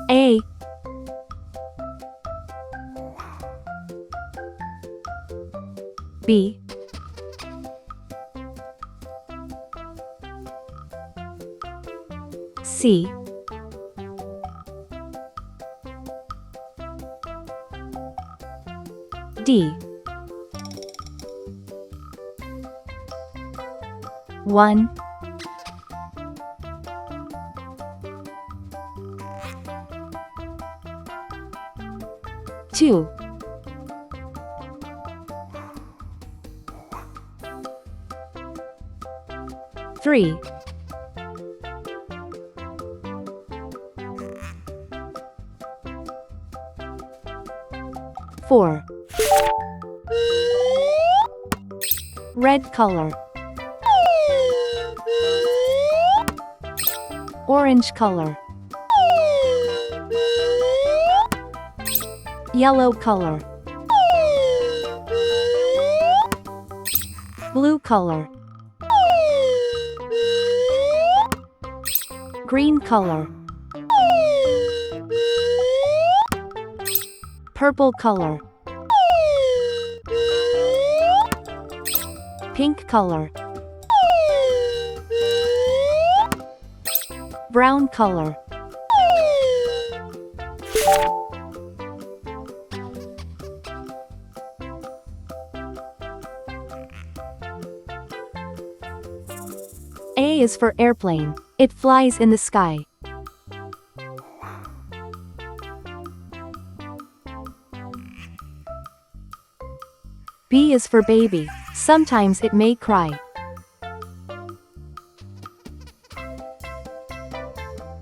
A, B, C, D. 1, 2, 3, 4. Red color, orange color, yellow color, blue color, green color, purple color, pink color, brown color. A is for airplane. It flies in the sky. B is for baby. Sometimes it may cry.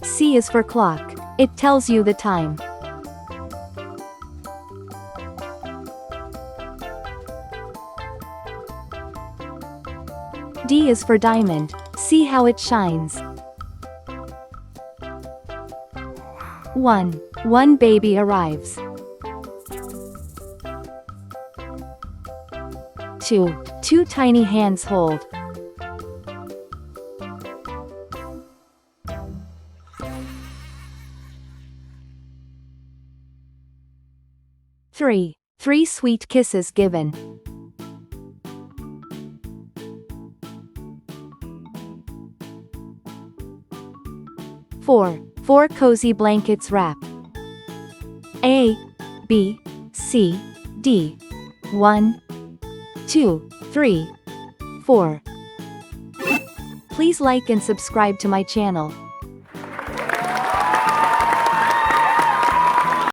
C is for clock. It tells you the time. D is for diamond. See how it shines. 1 baby arrives. 2 tiny hands hold. 3 sweet kisses given. 4 cozy blankets wrap. A, B, C, D. 1, 2, 3, 4. Please like and subscribe to my channel.